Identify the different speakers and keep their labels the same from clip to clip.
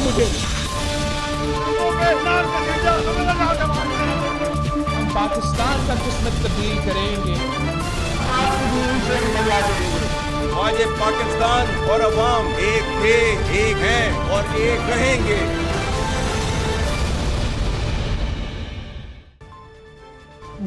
Speaker 1: مجھے. ہم پاکستان کا قسمت تبدیل کریں گے.
Speaker 2: آج یہ پاکستان اور عوام ایک تھے، ایک ہیں اور ایک رہیں گے.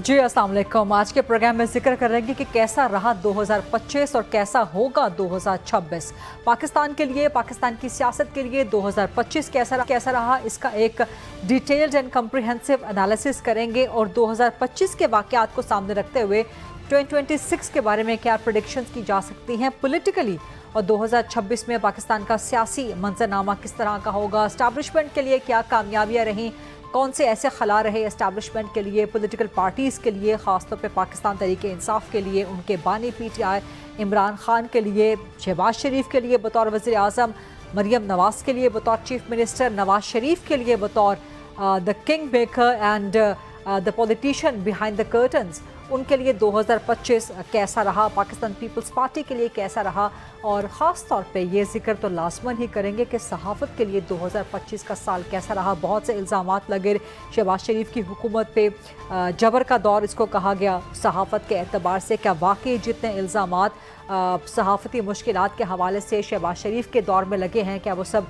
Speaker 3: جی السلام علیکم. آج کے پروگرام میں ذکر کریں گے کہ کیسا رہا 2025 اور کیسا ہوگا 2026. پاکستان کے لیے، پاکستان کی سیاست کے لیے 2025 کیسا رہا، اس کا ایک ڈیٹیلڈ اینڈ کمپریہنسو انالیسس کریں گے، اور 2025 کے واقعات کو سامنے رکھتے ہوئے 2026 کے بارے میں کیا پریڈکشنز کی جا سکتی ہیں پولیٹیکلی، اور 2026 میں پاکستان کا سیاسی منظرنامہ کس طرح کا ہوگا. اسٹیبلشمنٹ کے لیے کیا کامیابیاں رہیں، کون سے ایسے خلا رہے اسٹیبلشمنٹ کے لیے، پولیٹیکل پارٹیز کے لیے، خاص طور پہ پاکستان تحریک انصاف کے لیے، ان کے بانی P T I Imran Khan کے لیے، شہباز شریف کے لیے بطور وزیر اعظم، مریم نواز کے لیے بطور چیف منسٹر، نواز شریف کے لیے بطور the king maker and the politician behind the curtains, ان کے لیے 2025 کیسا رہا، پاکستان پیپلز پارٹی کے لیے کیسا رہا، اور خاص طور پہ یہ ذکر تو لازماً ہی کریں گے کہ صحافت کے لیے 2025 کا سال کیسا رہا. بہت سے الزامات لگے شہباز شریف کی حکومت پہ، جبر کا دور اس کو کہا گیا صحافت کے اعتبار سے. کیا واقعی جتنے الزامات صحافتی مشکلات کے حوالے سے شہباز شریف کے دور میں لگے ہیں، کیا وہ سب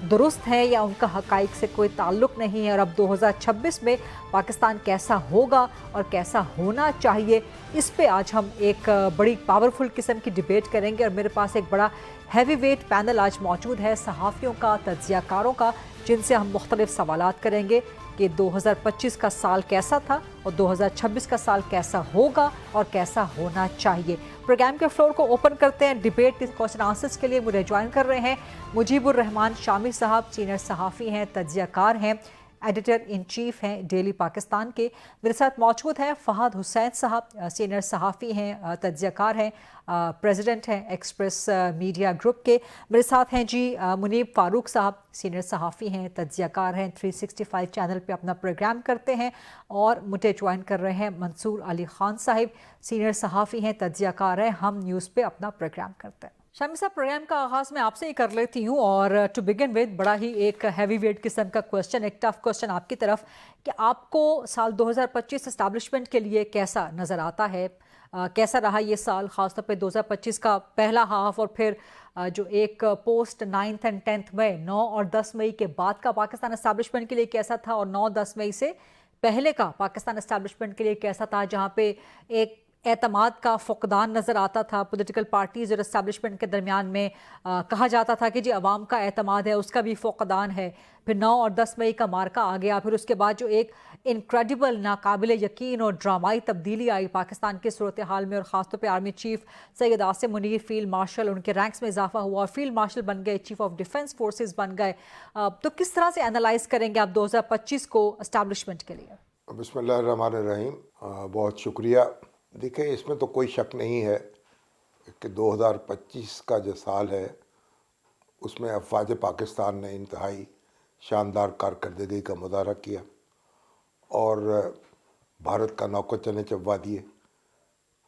Speaker 3: درست ہیں یا ان کا حقائق سے کوئی تعلق نہیں ہے؟ اور اب 2026 میں پاکستان کیسا ہوگا اور کیسا ہونا چاہیے، اس پہ آج ہم ایک بڑی پاورفل قسم کی ڈیبیٹ کریں گے. اور میرے پاس ایک بڑا ہیوی ویٹ پینل آج موجود ہے صحافیوں کا، تجزیہ کاروں کا، جن سے ہم مختلف سوالات کریں گے کہ 2025 کا سال کیسا تھا اور 2026 کا سال کیسا ہوگا اور کیسا ہونا چاہیے. پروگرام کے فلور کو اوپن کرتے ہیں. ڈیبیٹ کوسچن آنسرز کے لیے مجھے جوائن کر رہے ہیں مجیب الرحمان شامی صاحب، سینئر صحافی ہیں، تجزیہ کار ہیں، ایڈیٹر ان چیف ہیں ڈیلی پاکستان کے. میرے ساتھ موجود ہیں فہد حسین صاحب، سینئر صحافی ہیں، تجزیہ کار ہیں، پریزیڈنٹ ہیں ایکسپریس میڈیا گروپ کے. میرے ساتھ ہیں جی منیب فاروق صاحب، سینئر صحافی ہیں، تجزیہ کار ہیں، 365 چینل پہ اپنا پروگرام کرتے ہیں. اور مجھے جوائن کر رہے ہیں منصور علی خان صاحب، سینئر صحافی ہیں، تجزیہ کار ہیں، ہم نیوز پہ اپنا پروگرام کرتے ہیں. شامی صاحب، پروگرام کا آغاز میں آپ سے ہی کر لیتی ہوں، اور ٹو بگن ود بڑا ہی ایک ہیوی ویٹ قسم کا کوشچن، ایک ٹف کوشچن آپ کی طرف، کہ آپ کو سال 2025 اسٹیبلشمنٹ کے لیے کیسا نظر آتا ہے؟ کیسا رہا یہ سال، خاص طور پہ 2025 کا پہلا ہاف، اور پھر جو ایک پوسٹ 9 اینڈ 10 مئی، 9 اور 10 مئی کے بعد کا پاکستان اسٹیبلشمنٹ کے لیے کیسا تھا، اور 9-10 مئی سے پہلے کا پاکستان اسٹیبلشمنٹ کے لیے کیسا تھا، جہاں پہ ایک اعتماد کا فقدان نظر آتا تھا پولیٹیکل پارٹیز اور اسٹیبلشمنٹ کے درمیان میں. کہا جاتا تھا کہ جی عوام کا اعتماد ہے، اس کا بھی فقدان ہے. پھر 9 اور 10 مئی کا مارکا آ گیا، پھر اس کے بعد جو ایک انکریڈیبل، ناقابل یقین اور ڈرامائی تبدیلی آئی پاکستان کی صورتحال میں، اور خاص طور پہ army chief Syed Asim Munir field marshal, ان کے رینکس میں اضافہ ہوا، فیلڈ مارشل بن گئے، چیف آف ڈیفنس فورسز بن گئے. تو کس طرح سے انالائز کریں گے آپ 2025 کو اسٹیبلشمنٹ کے لیے؟
Speaker 4: بسم اللہ الرحمن الرحیم. بہت شکریہ. دیکھیں، اس میں تو کوئی شک نہیں ہے کہ 2025 کا جو سال ہے اس میں افواج پاکستان نے انتہائی شاندار کارکردگی کا مظاہرہ کیا، اور بھارت کا نوکر چنے چبوا دیے.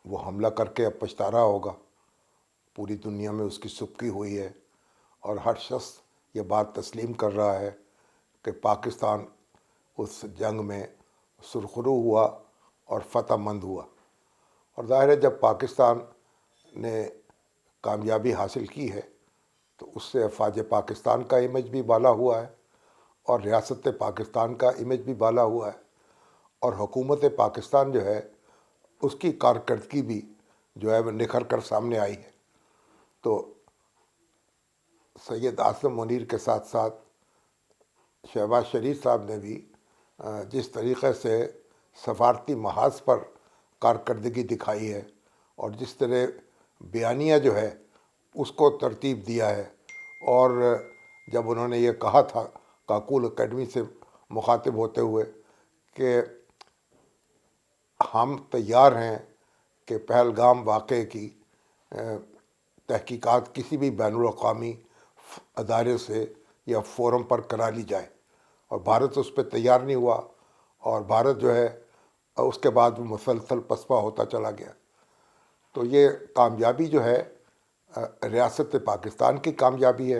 Speaker 4: وہ حملہ کر کے اب پچھتا رہا ہوگا. پوری دنیا میں اس کی سبکی ہوئی ہے، اور ہر شخص یہ بات تسلیم کر رہا ہے کہ پاکستان اس جنگ میں سرخرو ہوا اور فتح مند ہوا. اور ظاہر ہے جب پاکستان نے کامیابی حاصل کی ہے تو اس سے افواج پاکستان کا امیج بھی بالا ہوا ہے، اور ریاست پاکستان کا امیج بھی بالا ہوا ہے، اور حکومت پاکستان جو ہے اس کی کارکردگی بھی جو ہے وہ نکھر کر سامنے آئی ہے. تو سید عاصم منیر کے ساتھ ساتھ شہباز شریف صاحب نے بھی جس طریقے سے سفارتی محاذ پر کارکردگی دکھائی ہے، اور جس طرح بیانیہ جو ہے اس کو ترتیب دیا ہے، اور جب انہوں نے یہ کہا تھا کاکول اکیڈمی سے مخاطب ہوتے ہوئے کہ ہم تیار ہیں کہ پہلگام واقعے کی تحقیقات کسی بھی بین الاقوامی ادارے سے یا فورم پر کرا لی جائے، اور بھارت اس پہ تیار نہیں ہوا، اور بھارت جو ہے اس کے بعد مسلسل پسپا ہوتا چلا گیا. تو یہ کامیابی جو ہے ریاست پاکستان کی کامیابی ہے.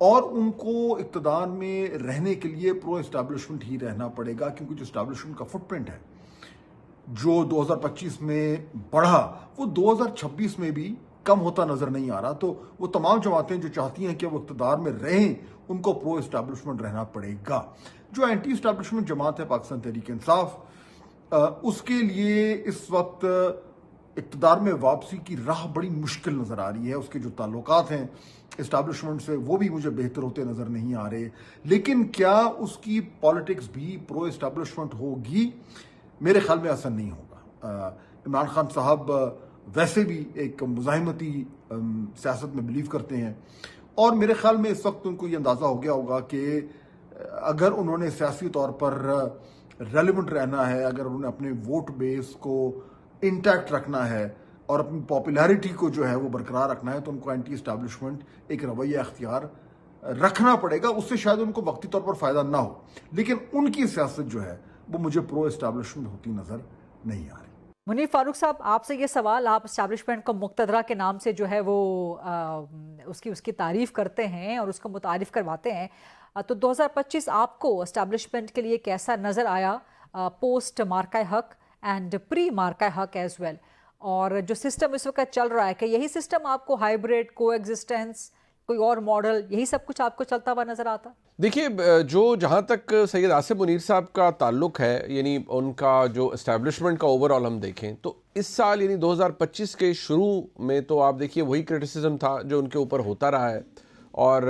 Speaker 5: اور ان کو اقتدار میں رہنے کے لیے پرو اسٹیبلشمنٹ ہی رہنا پڑے گا، کیونکہ جو اسٹیبلشمنٹ کا فٹ پرنٹ ہے جو 2025 میں بڑھا وہ 2026 میں بھی کم ہوتا نظر نہیں آ رہا. تو وہ تمام جماعتیں جو چاہتی ہیں کہ وہ اقتدار میں رہیں ان کو پرو اسٹیبلشمنٹ رہنا پڑے گا. جو اینٹی اسٹیبلشمنٹ جماعت ہے پاکستان تحریک انصاف، اس کے لیے اس وقت اقتدار میں واپسی کی راہ بڑی مشکل نظر آ رہی ہے. اس کے جو تعلقات ہیں اسٹیبلشمنٹ سے وہ بھی مجھے بہتر ہوتے نظر نہیں آ رہے. لیکن کیا اس کی پالیٹکس بھی پرو اسٹیبلشمنٹ ہوگی؟ میرے خیال میں ایسا نہیں ہوگا. عمران خان صاحب ویسے بھی ایک مزاحمتی سیاست میں بلیو کرتے ہیں، اور میرے خیال میں اس وقت ان کو یہ اندازہ ہو گیا ہوگا کہ اگر انہوں نے سیاسی طور پر ریلیونٹ رہنا ہے، اگر انہوں نے اپنے ووٹ بیس کو انٹیکٹ رکھنا ہے اور اپنی پاپولیرٹی کو جو ہے وہ برقرار رکھنا ہے، تو ان کو اینٹی اسٹیبلشمنٹ ایک رویہ اختیار رکھنا پڑے گا. اس سے شاید ان کو وقتی طور پر فائدہ نہ ہو، لیکن ان کی سیاست جو ہے وہ مجھے پرو اسٹیبلشمنٹ ہوتی نظر نہیں آ رہی.
Speaker 3: منیر فاروق صاحب، آپ سے یہ سوال، آپ اسٹیبلشمنٹ کو مقتدرہ کے نام سے جو ہے وہ اس کی تعریف کرتے ہیں اور اس کو متعارف کرواتے ہیں، تو 2025 آپ کو اسٹیبلشمنٹ کے لیے کیسا نظر آیا پوسٹ مارکہ حق اینڈ پری مارکہ حق ایز ویل؟ اور جو سسٹم اس وقت چل رہا ہے، کہ یہی سسٹم آپ کو ہائیبریڈ کو ایگزسٹنس کوئی اور ماڈل یہی سب کچھ آپ کو چلتا ہوا نظر آتا؟
Speaker 6: دیکھیے، جو جہاں تک سید آصف منیر صاحب کا تعلق ہے، یعنی ان کا جو اسٹیبلشمنٹ کا اوور آل ہم دیکھیں تو اس سال یعنی 2025 کے شروع میں تو آپ دیکھیے وہی کرٹیسزم تھا جو ان کے اوپر ہوتا رہا ہے، اور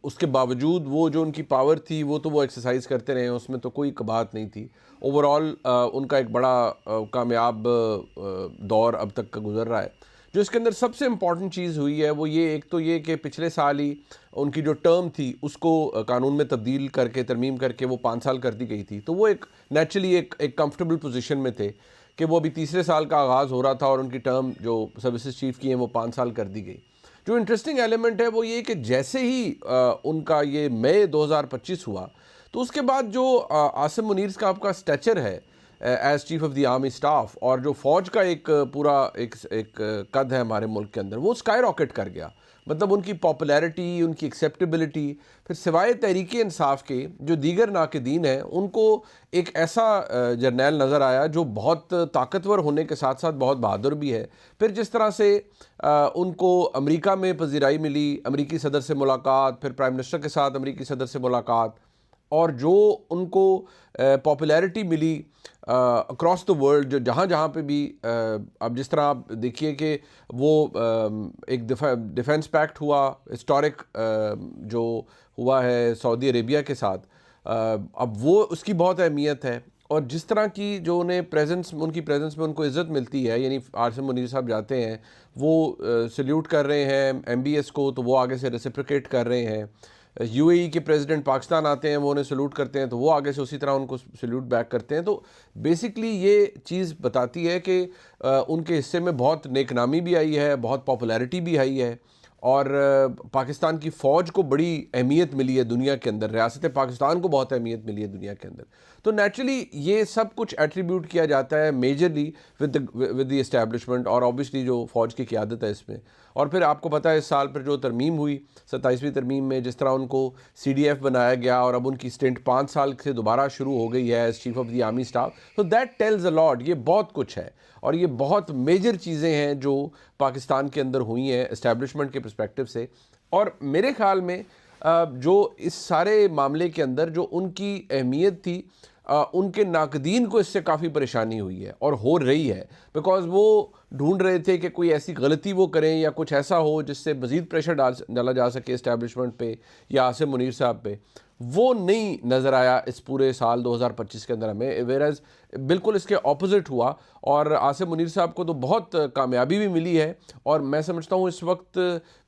Speaker 6: اس کے باوجود وہ جو ان کی پاور تھی وہ تو وہ ایکسرسائز کرتے رہے ہیں، اس میں تو کوئی بات نہیں تھی. اوور آل ان کا ایک بڑا کامیاب دور اب تک کا گزر رہا ہے. جو اس کے اندر سب سے امپورٹنٹ چیز ہوئی ہے وہ یہ، ایک تو یہ کہ پچھلے سال ہی ان کی جو ٹرم تھی اس کو قانون میں تبدیل کر کے ترمیم کر کے وہ 5 سال کر دی گئی تھی، تو وہ ایک نیچرلی ایک کمفرٹیبل پوزیشن میں تھے کہ وہ ابھی تیسرے سال کا آغاز ہو رہا تھا اور ان کی ٹرم جو سروسز چیف کی ہیں وہ 5 سال کر دی گئی. جو انٹرسٹنگ ایلیمنٹ ہے وہ یہ کہ جیسے ہی ان کا یہ مئی 2025 ہوا تو اس کے بعد جو آصف منیر صاحب کا اسٹیچر ہے as chief of the army staff, اور جو فوج کا ایک پورا ایک قد ہے ہمارے ملک کے اندر، وہ اسکائی راکٹ کر گیا. مطلب ان کی پاپولیرٹی، ان کی ایکسیپٹیبلٹی، پھر سوائے تحریک انصاف کے جو دیگر ناقدین ہیں ان کو ایک ایسا جرنیل نظر آیا جو بہت طاقتور ہونے کے ساتھ ساتھ بہت بہادر بھی ہے. پھر جس طرح سے ان کو امریکہ میں پذیرائی ملی، امریکی صدر سے ملاقات، پھر پرائم منسٹر کے ساتھ امریکی صدر سے ملاقات، اور جو ان کو پاپولیرٹی ملی اکراس دا ورلڈ، جو جہاں پہ بھی اب جس طرح آپ دیکھیے کہ وہ ایک ڈیفنس پیکٹ ہوا ہسٹورک جو ہوا ہے سعودی عربیہ کے ساتھ، اب وہ اس کی بہت اہمیت ہے. اور جس طرح کی جو انہیں ان کی پریزنس میں ان کو عزت ملتی ہے، یعنی آصف منیر صاحب جاتے ہیں وہ سلیوٹ کر رہے ہیں ایم بی ایس کو، تو وہ آگے سے ریسیپریکیٹ کر رہے ہیں. یو اے ای کے پریزیڈنٹ پاکستان آتے ہیں، وہ انہیں سلوٹ کرتے ہیں تو وہ آگے سے اسی طرح ان کو سلوٹ بیک کرتے ہیں. تو بیسکلی یہ چیز بتاتی ہے کہ ان کے حصے میں بہت نیک نامی بھی آئی ہے، بہت پاپولیرٹی بھی آئی ہے، اور پاکستان کی فوج کو بڑی اہمیت ملی ہے دنیا کے اندر، ریاست پاکستان کو بہت اہمیت ملی ہے دنیا کے اندر. تو نیچرلی یہ سب کچھ ایٹریبیوٹ کیا جاتا ہے میجرلی ود دی اسٹیبلشمنٹ، اور آبویسلی جو فوج کی قیادت ہے اس میں. اور پھر آپ کو پتہ ہے اس سال پر جو ترمیم ہوئی 27ویں ترمیم میں، جس طرح ان کو سی ڈی ایف بنایا گیا اور اب ان کی سٹنٹ 5 سال سے دوبارہ شروع ہو گئی ہے as chief of the army staff. تو دیٹ ٹیلز اے لاٹ. یہ بہت کچھ ہے اور یہ بہت میجر چیزیں ہیں جو پاکستان کے اندر ہوئی ہیں اسٹیبلشمنٹ کے پرسپیکٹو سے. اور میرے خیال میں جو اس سارے معاملے کے اندر جو ان کی اہمیت تھی، ان کے ناقدین کو اس سے کافی پریشانی ہوئی ہے اور ہو رہی ہے، بیکاز وہ ڈھونڈ رہے تھے کہ کوئی ایسی غلطی وہ کریں یا کچھ ایسا ہو جس سے مزید پریشر ڈالا جا سکے اسٹیبلشمنٹ پہ یا آصف منیر صاحب پہ. وہ نہیں نظر آیا اس پورے سال 2025 کے اندر ہمیں، ویئرز بالکل اس کے اپوزٹ ہوا. اور آصف منیر صاحب کو تو بہت کامیابی بھی ملی ہے، اور میں سمجھتا ہوں اس وقت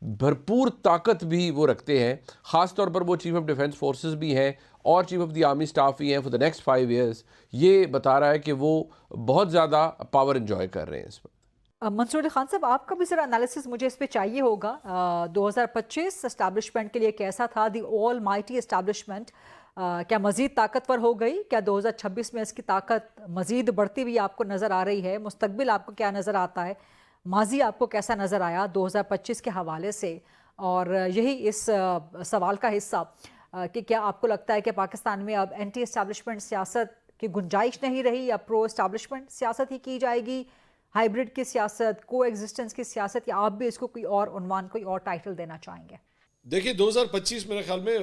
Speaker 6: بھرپور طاقت بھی وہ رکھتے ہیں. خاص طور پر وہ چیف آف ڈیفنس فورسز بھی ہیں اور chief of the army staff بھی ہیں فور دا نیکسٹ 5 ایئرس. یہ بتا رہا ہے کہ وہ بہت زیادہ پاور انجوائے کر رہے ہیں اس وقت.
Speaker 3: منصور علی خان صاحب، آپ کا بھی ذرا انالیسس مجھے اس پہ چاہیے ہوگا. 2025 اسٹیبلشمنٹ کے لیے کیسا تھا؟ دی آل مائٹی اسٹیبلشمنٹ کیا مزید طاقتور ہو گئی؟ کیا 2026 میں اس کی طاقت مزید بڑھتی ہوئی آپ کو نظر آ رہی ہے؟ مستقبل آپ کو کیا نظر آتا ہے؟ ماضی آپ کو کیسا نظر آیا 2025 کے حوالے سے؟ اور یہی اس سوال کا حصہ کہ کیا آپ کو لگتا ہے کہ پاکستان میں اب اینٹی اسٹیبلشمنٹ سیاست کی گنجائش نہیں رہی یا پرو اسٹیبلشمنٹ سیاست ہی کی جائے گی، ہائبرڈ کی سیاست، کو ایگزسٹنس کی سیاست، یا آپ بھی اس کو کوئی اور عنوان کوئی اور ٹائٹل دینا چاہیں گے؟
Speaker 7: دیکھیے 2025 میرے خیال میں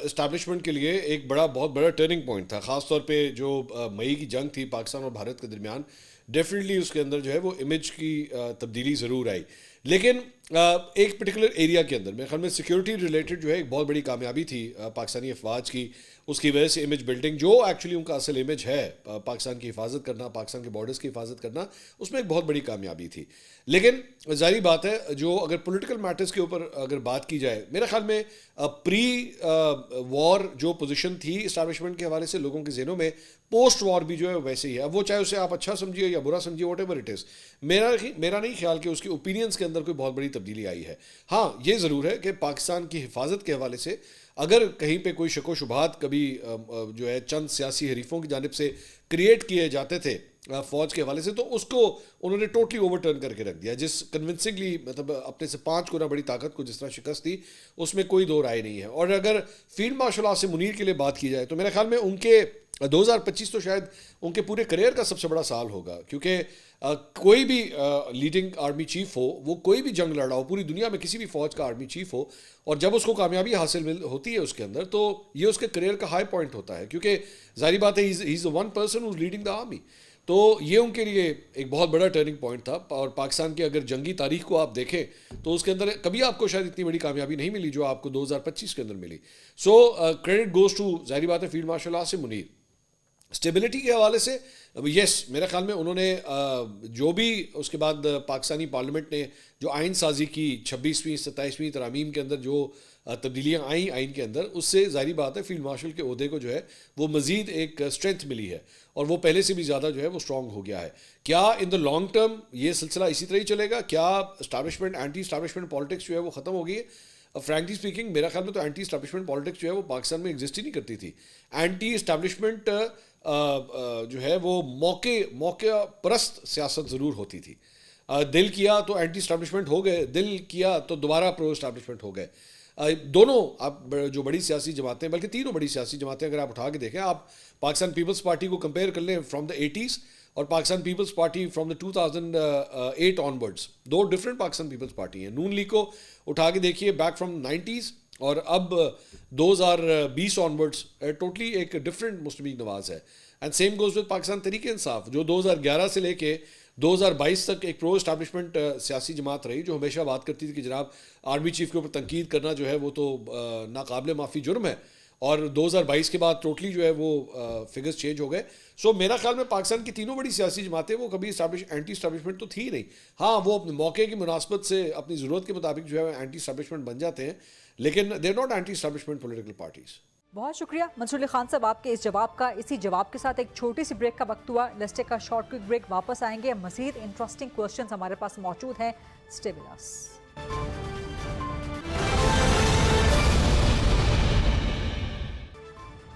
Speaker 7: اسٹیبلشمنٹ کے لیے ایک بہت بڑا ٹرننگ پوائنٹ تھا، خاص طور پہ جو مئی کی جنگ تھی پاکستان اور بھارت کے درمیان، ڈیفینیٹلی اس کے اندر جو ہے وہ امیج کی تبدیلی ضرور آئی، لیکن ایک پرٹیکولر ایریا کے اندر میرے خیال میں سیکیورٹی ریلیٹڈ جو ہے ایک بہت بڑی کامیابی تھی پاکستانی افواج کی، اس کی وجہ سے امیج بلڈنگ جو ایکچولی ان کا اصل امیج ہے پاکستان کی حفاظت کرنا، پاکستان کے بارڈرز کی حفاظت کرنا، اس میں ایک بہت بڑی کامیابی تھی. لیکن ظاہری بات ہے جو اگر پولیٹیکل میٹرز کے اوپر اگر بات کی جائے، میرے خیال میں پری وار جو پوزیشن تھی اسٹیبلشمنٹ کے حوالے سے لوگوں کے ذہنوں میں، پوسٹ وار بھی جو ہے ویسے ہی ہے. اب وہ چاہے اسے آپ اچھا سمجھیے یا برا سمجھیے، واٹ ایور اٹ از، میرا نہیں خیال کہ اس کی اوپینینس کے اندر کوئی بہت بڑی تبدیلی آئی ہے. ہاں یہ ضرور ہے کہ پاکستان کی حفاظت کے حوالے سے اگر کہیں پہ کوئی شک و شبہات کبھی جو ہے چند سیاسی حریفوں کی جانب سے کریٹ کیے جاتے تھے فوج کے حوالے سے، تو اس کو انہوں نے ٹوٹلی اوور ٹرن کر کے رکھ دیا، جس کنونسنگلی مطلب اپنے سے 5 گنا بڑی طاقت کو جس طرح شکست دی، اس میں کوئی دو رائے نہیں ہے. اور اگر فیلڈ مارشل عاصم منیر کے لیے بات کی جائے تو میرے خیال میں ان کے 2025 تو شاید ان کے پورے کریئر کا سب سے بڑا سال ہوگا، کیونکہ کوئی بھی لیڈنگ آرمی چیف ہو، وہ کوئی بھی جنگ لڑ رہا ہو پوری دنیا میں، کسی بھی فوج کا آرمی چیف ہو، اور جب اس کو کامیابی حاصل ہوتی ہے اس کے اندر، تو یہ اس کے کریئر کا ہائی پوائنٹ ہوتا ہے، کیونکہ ظاہری بات ہے he is one person who's leading the army. تو یہ ان کے لیے ایک بہت بڑا ٹرننگ پوائنٹ تھا. اور پاکستان کی اگر جنگی تاریخ کو آپ دیکھیں تو اس کے اندر کبھی آپ کو شاید اتنی بڑی کامیابی نہیں ملی جو آپ کو 2025 کے اندر ملی. سو کریڈٹ گوز ٹو ظاہری بات ہے field marshal Asim Munir. Stability کے حوالے سے یس میرے خیال میں انہوں نے جو بھی اس کے بعد پاکستانی پارلیمنٹ نے جو آئین سازی کی 26ویں 27ویں ترامیم کے اندر جو تبدیلیاں آئیں آئین کے اندر، اس سے ظاہری بات ہے فیلڈ مارشل کے عہدے کو جو ہے وہ مزید ایک اسٹرینتھ ملی ہے، اور وہ پہلے سے بھی زیادہ جو ہے وہ اسٹرانگ ہو گیا ہے. کیا ان دا لانگ ٹرم یہ سلسلہ اسی طرح ہی چلے گا؟ کیا اسٹیبلشمنٹ اینٹی اسٹیبلشمنٹ پالیٹکس جو ہے وہ ختم ہو گئی ہے؟ فرینکلی اسپیکنگ میرا خیال میں تو اینٹی اسٹیبلشمنٹ پالیٹکس جو ہے وہ پاکستان میں ایگزسٹ ہی نہیں کرتی تھی. اینٹی اسٹیبلشمنٹ جو ہے وہ موقع پرست سیاست ضرور ہوتی تھی. دل کیا تو اینٹی اسٹیبلشمنٹ ہو گئے، دل کیا تو دوبارہ پرو اسٹیبلشمنٹ ہو گئے. دونوں آپ جو بڑی سیاسی جماعتیں، بلکہ تینوں بڑی سیاسی جماعتیں اگر آپ اٹھا کے دیکھیں، آپ پاکستان پیپلز پارٹی کو کمپیئر کر لیں فرام دا 80s اور Pakistan Peoples Party from the 2008 onwards, دو ڈفرینٹ پاکستان پیپلز پارٹی ہیں. نون لیگ کو اٹھا کے دیکھیے بیک فرام 90s اور اب 2020 آنورڈس ٹوٹلی ایک ڈفرینٹ مسلم لیگ نواز ہے. And same goes with Pakistan Tehreek Insaf, جو 2011 سے لے کے 2022 تک ایک پرو اسٹیبلشمنٹ سیاسی جماعت رہی، جو ہمیشہ بات کرتی تھی کہ جناب آرمی چیف کے اوپر تنقید کرنا جو ہے وہ تو ناقابل معافی جرم ہے. اور 2022 کے بعد ٹوٹلی جو ہے وہ فگرز چینج ہو گئے. سو میرا خیال میں پاکستان کی تینوں بڑی سیاسی جماعتیں وہ کبھی اینٹی اسٹیبلشمنٹ تو تھی نہیں. ہاں وہ اپنے موقع کی مناسبت سے اپنی ضرورت کے مطابق جو ہے اینٹی اسٹیبلشمنٹ بن جاتے ہیں، لیکن they are not anti establishment political parties.
Speaker 3: بہت شکریہ منصور علی خان صاحب آپ کے اس جواب کا. اسی جواب کے ساتھ ایک چھوٹی سی بریک کا وقت ہوا. Let's take a short quick break, واپس آئیں گے. مزید انٹرسٹنگ کوسچنز ہمارے پاس موجود ہیں. Stay with us.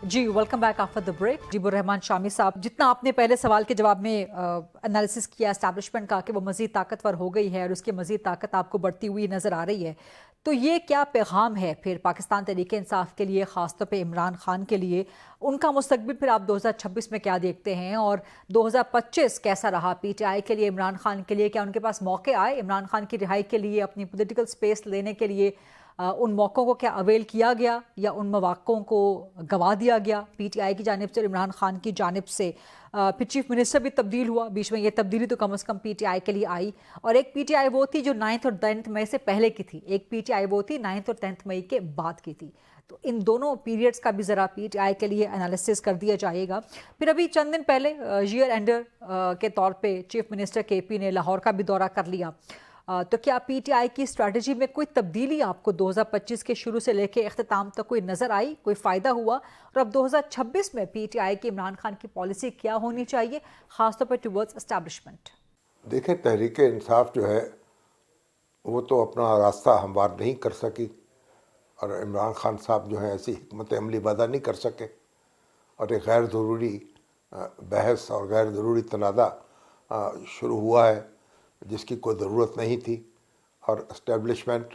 Speaker 3: جی welcome back after the break. جیب الرحمان شامی صاحب، جتنا آپ نے پہلے سوال کے جواب میں انالیسس کیا اسٹیبلشمنٹ کا کہ وہ مزید طاقتور ہو گئی ہے اور اس کی مزید طاقت آپ کو بڑھتی ہوئی نظر آ رہی ہے، تو یہ کیا پیغام ہے پھر پاکستان تحریک انصاف کے لیے، خاص طور پہ عمران خان کے لیے؟ ان کا مستقبل پھر آپ 2026 میں کیا دیکھتے ہیں، اور 2025 کیسا رہا پی ٹی آئی کے لیے، عمران خان کے لیے؟ کیا ان کے پاس موقع آئے عمران خان کی رہائی کے لیے، اپنی پولیٹیکل سپیس لینے کے لیے؟ ان موقعوں کو کیا اویل کیا گیا یا ان مواقعوں کو گوا دیا گیا پی ٹی آئی کی جانب سے اور عمران خان کی جانب سے؟ پھر چیف منسٹر بھی تبدیل ہوا بیچ میں، یہ تبدیلی تو کم از کم پی ٹی آئی کے لیے آئی. اور ایک پی ٹی آئی وہ تھی جو 9 اور 10 مئی سے پہلے کی تھی، ایک پی ٹی آئی وہ تھی 9 اور 10 مئی کے بعد کی تھی. تو ان دونوں پیریڈز کا بھی ذرا پی ٹی آئی کے لیے انالیسس کر دیا جائے گا. پھر ابھی چند دن پہلے ایئر اینڈر کے طور پہ چیف منسٹر کے پی نے لاہور کا بھی دورہ کر لیا. تو کیا پی ٹی آئی کی اسٹریٹجی میں کوئی تبدیلی آپ کو 2025 کے شروع سے لے کے اختتام تک کوئی نظر آئی، کوئی فائدہ ہوا؟ اور اب 2026 میں پی ٹی آئی کی عمران خان کی پالیسی کیا ہونی چاہیے، خاص طور پر ٹورڈز اسٹیبلشمنٹ؟
Speaker 4: دیکھیں تحریک انصاف جو ہے وہ تو اپنا راستہ ہموار نہیں کر سکی، اور عمران خان صاحب جو ہیں ایسی حکمت عملی وضع نہیں کر سکے، اور ایک غیر ضروری بحث اور غیر ضروری تنازع شروع ہوا ہے جس کی کوئی ضرورت نہیں تھی. اور اسٹیبلشمنٹ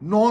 Speaker 5: 9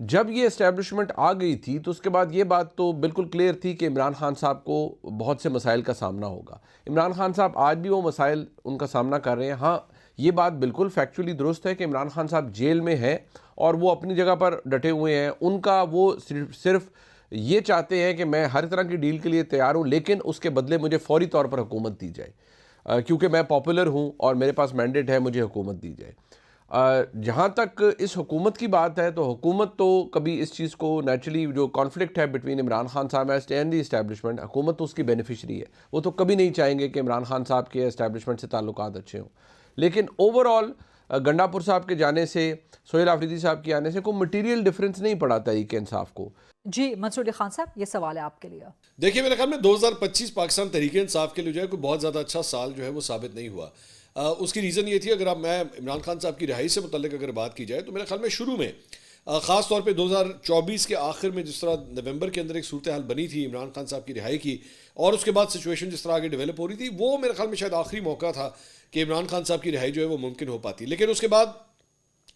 Speaker 6: جب یہ اسٹیبلشمنٹ آ گئی تھی تو اس کے بعد یہ بات تو بالکل کلیئر تھی کہ عمران خان صاحب کو بہت سے مسائل کا سامنا ہوگا. عمران خان صاحب آج بھی وہ مسائل ان کا سامنا کر رہے ہیں. ہاں یہ بات بالکل فیکچولی درست ہے کہ عمران خان صاحب جیل میں ہیں اور وہ اپنی جگہ پر ڈٹے ہوئے ہیں. ان کا وہ صرف یہ چاہتے ہیں کہ میں ہر طرح کی ڈیل کے لیے تیار ہوں لیکن اس کے بدلے مجھے فوری طور پر حکومت دی جائے, کیونکہ میں پاپولر ہوں اور میرے پاس مینڈیٹ ہے, مجھے حکومت دی جائے. جہاں تک اس حکومت کی بات ہے تو حکومت تو کبھی اس چیز کو نیچرلی جو کانفلکٹ ہے بٹوین عمران خان صاحب اینڈ دی اسٹیبلشمنٹ, حکومت تو اس کی بینیفیشری ہے, وہ تو کبھی نہیں چاہیں گے کہ عمران خان صاحب کے اسٹیبلشمنٹ سے تعلقات اچھے ہوں. لیکن اوور آل گنڈا پور صاحب کے جانے سے, سہیل آفریدی صاحب کے آنے سے کوئی مٹیریل ڈفرینس نہیں پڑا تحریک انصاف کو.
Speaker 3: جی منصور علی خان صاحب, یہ سوال ہے آپ کے لیے.
Speaker 7: دیکھیے میرے خیال میں 2025 پاکستان تحریک انصاف کے لیے جو ہے کوئی بہت زیادہ اچھا سال جو ہے وہ ثابت نہیں ہوا. اس کی ریزن یہ تھی, اگر آپ میں عمران خان صاحب کی رہائی سے متعلق اگر بات کی جائے تو میرے خیال میں شروع میں خاص طور پہ 2024 کے آخر میں جس طرح نومبر کے اندر ایک صورتحال بنی تھی عمران خان صاحب کی رہائی کی, اور اس کے بعد سچویشن جس طرح آگے ڈیولپ ہو رہی تھی, وہ میرے خیال میں شاید آخری موقع تھا کہ عمران خان صاحب کی رہائی جو ہے وہ ممکن ہو پاتی. لیکن اس کے بعد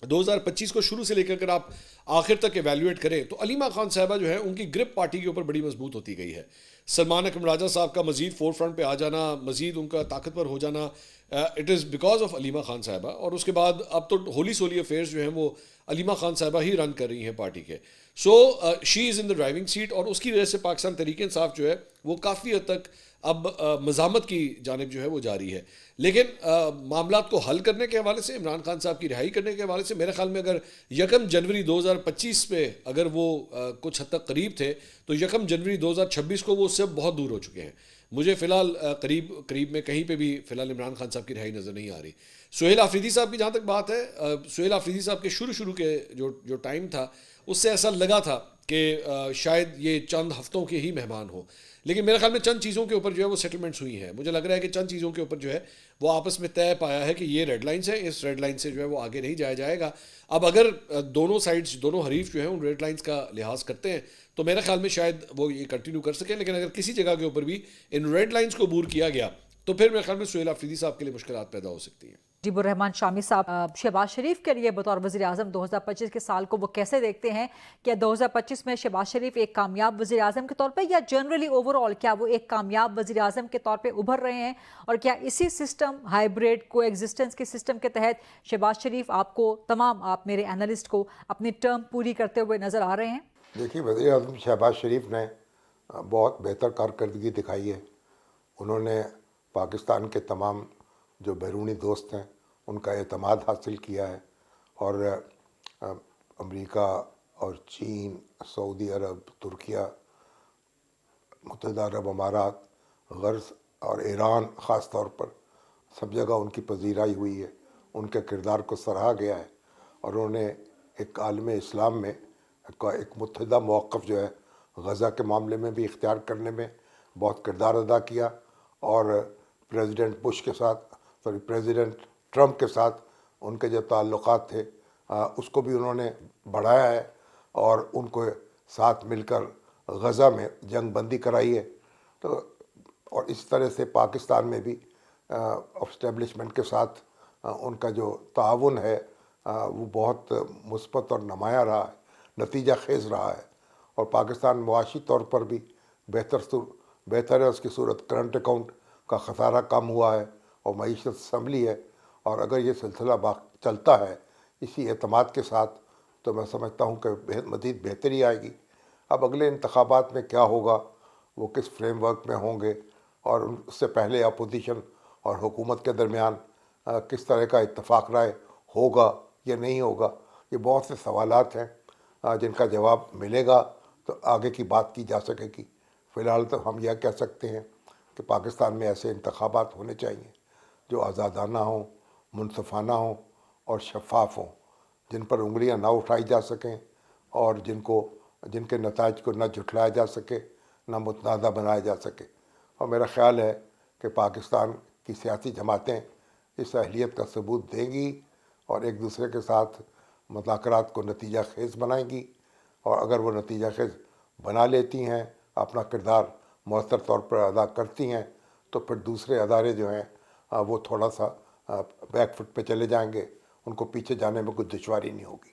Speaker 7: 2025 کو شروع سے لے کر آپ آخر تک ایویلیویٹ کریں تو علیمہ خان صاحبہ جو ہے ان کی گرپ پارٹی کے اوپر بڑی مضبوط ہوتی گئی ہے. سلمان اکرم راجہ صاحب کا مزید فور فرنٹ پہ آ جانا, مزید ان کا طاقتور ہو جانا, it is because of Aleema Khan صاحبہ. اور اس کے بعد اب تو ہولی سولی افیئرز جو ہیں وہ علیمہ خان صاحبہ ہی رن کر رہی ہیں پارٹی کے. سو شی از ان دا ڈرائیونگ سیٹ, اور اس کی وجہ سے پاکستان تحریک انصاف جو ہے وہ کافی حد تک اب مزاحمت کی جانب جو ہے وہ جاری ہے. لیکن معاملات کو حل کرنے کے حوالے سے, عمران خان صاحب کی رہائی کرنے کے حوالے سے, میرے خیال میں اگر 1 جنوری 2025 پہ اگر وہ کچھ حد تک قریب تھے تو 1 جنوری 2026 کو وہ اس سے بہت دور ہو چکے ہیں. مجھے فی الحال قریب میں کہیں پہ بھی فی الحال عمران خان صاحب کی رہائی نظر نہیں آ رہی. سہیل آفریدی صاحب کی جہاں تک بات ہے, سہیل آفریدی صاحب کے شروع کے جو ٹائم تھا اس سے ایسا لگا تھا کہ شاید یہ چند ہفتوں کے ہی مہمان ہوں, لیکن میرے خیال میں چند چیزوں کے اوپر جو ہے وہ سیٹلمنٹس ہوئی ہیں. مجھے لگ رہا ہے کہ چند چیزوں کے اوپر جو ہے وہ آپس میں طے پایا ہے کہ یہ ریڈ لائنس ہیں, اس ریڈ لائن سے جو ہے وہ آگے نہیں جایا جائے گا. اب اگر دونوں سائڈز, دونوں حریف جو ہیں ان ریڈ لائنس کا لحاظ کرتے ہیں تو میرے خیال میں شاید وہ یہ کنٹینیو کر سکیں. لیکن اگر کسی جگہ کے اوپر بھی ان ریڈ لائنس کو عبور کیا گیا تو پھر میرے خیال میں سہیل آفریدی صاحب کے لیے مشکلات پیدا ہو سکتی ہیں.
Speaker 3: جیب الرحمان شامی صاحب, شہباز شریف کے لیے بطور وزیر اعظم 2025 کے سال کو وہ کیسے دیکھتے ہیں؟ کیا 2025 میں شہباز شریف ایک کامیاب وزیر اعظم کے طور پہ, یا جنرلی اوور آل کیا وہ ایک کامیاب وزیر اعظم کے طور پہ ابھر رہے ہیں؟ اور کیا اسی سسٹم, ہائیبریڈ کو ایگزسٹنس کے سسٹم کے تحت شہباز شریف آپ کو, تمام آپ میرے اینالسٹ کو اپنی ٹرم پوری کرتے ہوئے نظر آ رہے ہیں؟
Speaker 4: دیکھیے وزیر اعظم شہباز شریف نے بہت بہتر کارکردگی دکھائی ہے. انہوں نے پاکستان کے تمام جو بیرونی دوست ہیں ان کا اعتماد حاصل کیا ہے, اور امریکہ اور چین, سعودی عرب, ترکیہ, متحدہ عرب امارات, غرض اور ایران خاص طور پر سب جگہ ان کی پذیرائی ہوئی ہے. ان کے کردار کو سراہا گیا ہے, اور انہوں نے ایک عالم اسلام میں ایک متحدہ موقف جو ہے غزہ کے معاملے میں بھی اختیار کرنے میں بہت کردار ادا کیا. اور پریزیڈنٹ بش کے ساتھ, پریزیڈنٹ ٹرمپ کے ساتھ ان کے جو تعلقات تھے اس کو بھی انہوں نے بڑھایا ہے, اور ان کو ساتھ مل کر غزہ میں جنگ بندی کرائی ہے. تو اور اس طرح سے پاکستان میں بھی اسٹیبلشمنٹ کے ساتھ ان کا جو تعاون ہے وہ بہت مثبت اور نمایاں رہا ہے, نتیجہ خیز رہا ہے. اور پاکستان معاشی طور پر بھی بہتر ہے, اس کی صورت کرنٹ اکاؤنٹ کا خسارہ کم ہوا ہے اور معیشت سنبھلی ہے. اور اگر یہ سلسلہ چلتا ہے اسی اعتماد کے ساتھ تو میں سمجھتا ہوں کہ مزید بہتری آئے گی. اب اگلے انتخابات میں کیا ہوگا, وہ کس فریم ورک میں ہوں گے, اور اس سے پہلے اپوزیشن اور حکومت کے درمیان کس طرح کا اتفاق رائے ہوگا یا نہیں ہوگا, یہ بہت سے سوالات ہیں جن کا جواب ملے گا تو آگے کی بات کی جا سکے گی. فی الحال تو ہم یہ کہہ سکتے ہیں کہ پاکستان میں ایسے انتخابات ہونے چاہیے جو آزادانہ ہوں, منصفانہ ہوں اور شفاف ہوں, جن پر انگلیاں نہ اٹھائی جا سکیں, اور جن کے نتائج کو نہ جھٹلایا جا سکے, نہ متنازع بنایا جا سکے. اور میرا خیال ہے کہ پاکستان کی سیاسی جماعتیں اس اہلیت کا ثبوت دیں گی, اور ایک دوسرے کے ساتھ مذاکرات کو نتیجہ خیز بنائیں گی. اور اگر وہ نتیجہ خیز بنا لیتی ہیں, اپنا کردار مؤثر طور پر ادا کرتی ہیں, تو پھر دوسرے ادارے جو ہیں وہ تھوڑا سا بیک فٹ پہ چلے جائیں گے, ان کو پیچھے جانے میں کچھ دشواری نہیں ہوگی.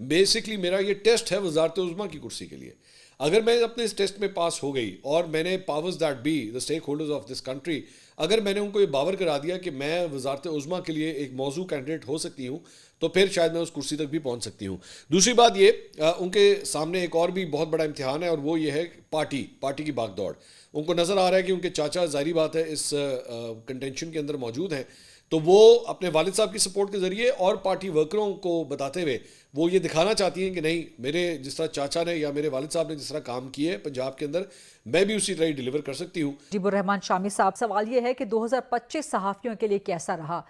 Speaker 7: بیسکلی میرا یہ ٹیسٹ ہے وزارت عظمیٰ کی کرسی کے لیے. اگر میں اپنے اس ٹیسٹ میں پاس ہو گئی اور میں نے powers that be the stake holders of this country, اگر میں نے ان کو یہ باور کرا دیا کہ میں وزارت عظمیٰ کے لیے ایک موضوع کینڈیڈیٹ ہو سکتی ہوں, تو پھر شاید میں اس کرسی تک بھی پہنچ سکتی ہوں. دوسری بات یہ ان کے سامنے ایک اور بھی بہت بڑا امتحان ہے, اور وہ یہ ہے پارٹی کی بھاگ دوڑ. ان کو نظر آ رہا ہے کہ ان کے چاچا ظاہری بات ہے اس کنٹینشن کے اندر موجود ہیں, تو وہ اپنے والد صاحب کی سپورٹ کے ذریعے اور پارٹی ورکروں کو بتاتے ہوئے وہ یہ دکھانا چاہتی ہیں کہ نہیں, میرے جس طرح چاچا نے یا میرے والد صاحب نے جس طرح کام کیے پنجاب کے اندر, میں بھی اسی طرح ڈیلیور کر سکتی ہوں.
Speaker 3: مجیب الرحمان شامی صاحب, سوال یہ ہے کہ 2025 صحافیوں کے لیے کیسا رہا؟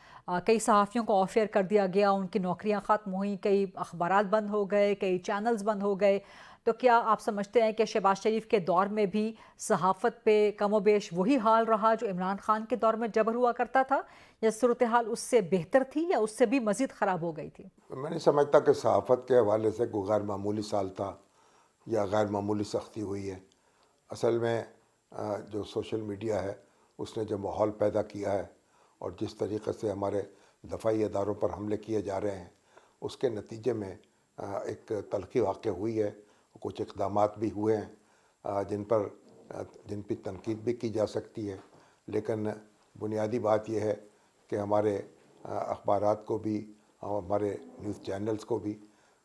Speaker 3: کئی صحافیوں کو آف ایئر کر دیا گیا, ان کی نوکریاں ختم ہوئیں, کئی اخبارات بند ہو گئے, کئی چینلز بند ہو گئے. تو کیا آپ سمجھتے ہیں کہ شہباز شریف کے دور میں بھی صحافت پہ کم و بیش وہی حال رہا جو عمران خان کے دور میں جبر ہوا کرتا تھا, یا صورتحال اس سے بہتر تھی یا اس سے بھی مزید خراب ہو گئی تھی؟
Speaker 4: میں نہیں سمجھتا کہ صحافت کے حوالے سے کوئی غیر معمولی سال تھا یا غیر معمولی سختی ہوئی ہے. اصل میں جو سوشل میڈیا ہے اس نے جو ماحول پیدا کیا ہے اور جس طریقے سے ہمارے دفاعی اداروں پر حملے کیے جا رہے ہیں, اس کے نتیجے میں ایک تلخی واقع ہوئی ہے. کچھ اقدامات بھی ہوئے ہیں جن پہ تنقید بھی کی جا سکتی ہے, لیکن بنیادی بات یہ ہے کہ ہمارے اخبارات کو بھی, ہمارے نیوز چینلز کو بھی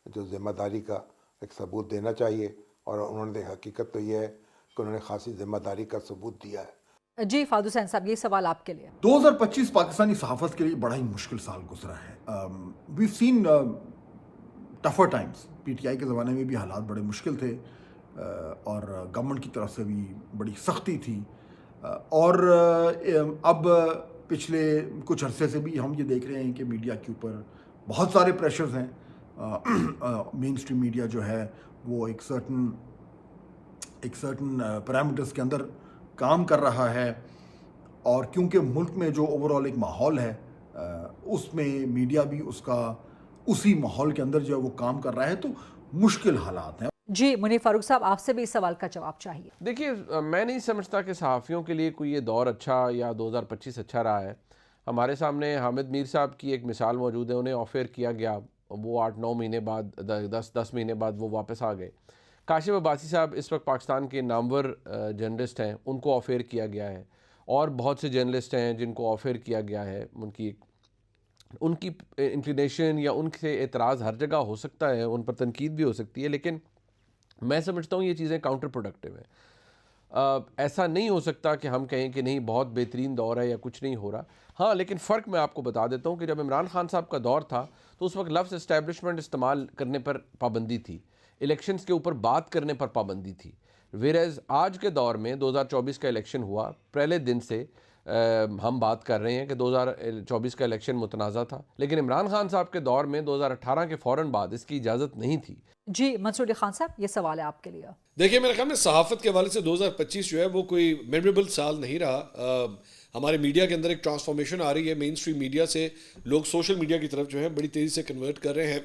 Speaker 4: جو ذمہ داری کا ایک ثبوت دینا چاہیے, اور انہوں نے حقیقت تو یہ ہے کہ انہوں نے خاصی ذمہ داری کا ثبوت دیا ہے.
Speaker 3: جی فہد حسین صاحب, یہ سوال آپ کے لیے.
Speaker 5: 2025 پاکستانی صحافت کے لیے بڑا ہی مشکل سال گزرا ہے. We've seen tougher Times. P T I کے زمانے میں بھی حالات بڑے مشکل تھے, اور گورنمنٹ کی طرف سے بھی بڑی سختی تھی, اور اب پچھلے کچھ عرصے سے بھی ہم یہ دیکھ رہے ہیں کہ میڈیا کے اوپر بہت سارے پریشرز ہیں. مین اسٹریم میڈیا جو ہے وہ ایک سرٹن پیرامیٹرز کے اندر کام کر رہا ہے, اور کیونکہ ملک میں جو اوور آل ایک ماحول ہے اس میں میڈیا بھی اسی ماحول کے اندر جو ہے وہ کام کر رہا ہے, تو مشکل حالات ہیں.
Speaker 3: جی منیر فاروق صاحب, آپ سے بھی اس سوال کا جواب چاہیے.
Speaker 6: دیکھیے, میں نہیں سمجھتا کہ صحافیوں کے لیے کوئی یہ دور اچھا یا 2025 اچھا رہا ہے. ہمارے سامنے حامد میر صاحب کی ایک مثال موجود ہے, انہیں آف ایئر کیا گیا, وہ 8-9 مہینے بعد 10 مہینے بعد وہ واپس آ گئے. کاشف عباسی صاحب اس وقت پاکستان کے نامور جرنلسٹ ہیں, ان کو آف ایئر کیا گیا ہے, اور بہت سے جرنلسٹ ہیں جن کو آف ایئر کیا گیا ہے. ان کی انکلینیشن یا ان سے اعتراض ہر جگہ ہو سکتا ہے, ان پر تنقید بھی ہو سکتی ہے, لیکن میں سمجھتا ہوں یہ چیزیں کاؤنٹر پروڈکٹیو ہیں. ایسا نہیں ہو سکتا کہ ہم کہیں کہ نہیں بہت بہترین دور ہے یا کچھ نہیں ہو رہا. ہاں, لیکن فرق میں آپ کو بتا دیتا ہوں کہ جب عمران خان صاحب کا دور تھا تو اس وقت لفظ اسٹیبلشمنٹ استعمال کرنے پر پابندی تھی, الیکشنز کے اوپر بات کرنے پر پابندی تھی. ویئرز آج کے دور میں 2024 کا الیکشن ہوا, پہلے دن سے ہم بات کر رہے ہیں کہ 2024 کا الیکشن متنازع تھا, لیکن عمران خان صاحب کے دور میں 2018 کے فوراً بعد اس کی اجازت نہیں تھی.
Speaker 3: جی منصور علی خان صاحب, یہ سوال ہے آپ کے لیے.
Speaker 7: دیکھیے, میرے خیال میں صحافت کے حوالے سے 2025 جو ہے وہ کوئی میموریبل سال نہیں رہا. ہمارے میڈیا کے اندر ایک ٹرانسفارمیشن آ رہی ہے. مین اسٹریم میڈیا سے لوگ سوشل میڈیا کی طرف جو ہے بڑی تیزی سے کنورٹ کر رہے ہیں.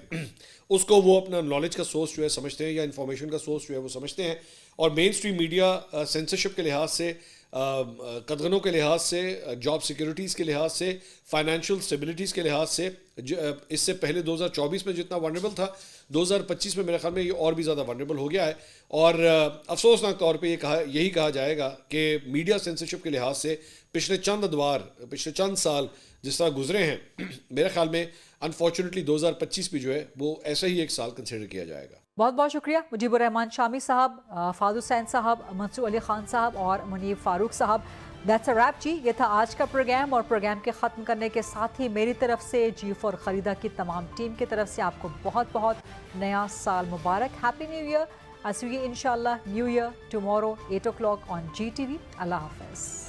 Speaker 7: اس کو وہ اپنا نالج کا سورس جو ہے سمجھتے ہیں, یا انفارمیشن کا سورس جو ہے وہ سمجھتے ہیں. اور مین اسٹریم میڈیا سینسرشپ کے لحاظ سے, قدغنوں کے لحاظ سے, جاب سیکیورٹیز کے لحاظ سے, فائنینشیل اسٹیبلٹیز کے لحاظ سے, اس سے پہلے 2024 میں جتنا ونریبل تھا 2025 میں میرے خیال میں یہ اور بھی زیادہ ونریبل ہو گیا ہے. اور افسوسناک طور پہ یہی کہا جائے گا کہ میڈیا سینسرشپ کے لحاظ سے پچھلے چند سال جس طرح گزرے ہیں, میرے خیال میں انفارچونیٹلی 2025 بھی جو ہے وہ ایسا ہی ایک سال کنسیڈر کیا جائے گا.
Speaker 3: بہت بہت شکریہ مجیب الرحمان شامی صاحب, فہد حسین صاحب, منصور علی خان صاحب اور منیر فاروق صاحب. دیٹس اے ریپ جی. یہ تھا آج کا پروگرام, اور پروگرام کے ختم کرنے کے ساتھ ہی میری طرف سے, جیف اور خلیدہ کی تمام ٹیم کی طرف سے آپ کو بہت بہت نیا سال مبارک. Happy new year. I'll see you inshallah New Year tomorrow 8 o'clock on GTV. Allah Hafiz.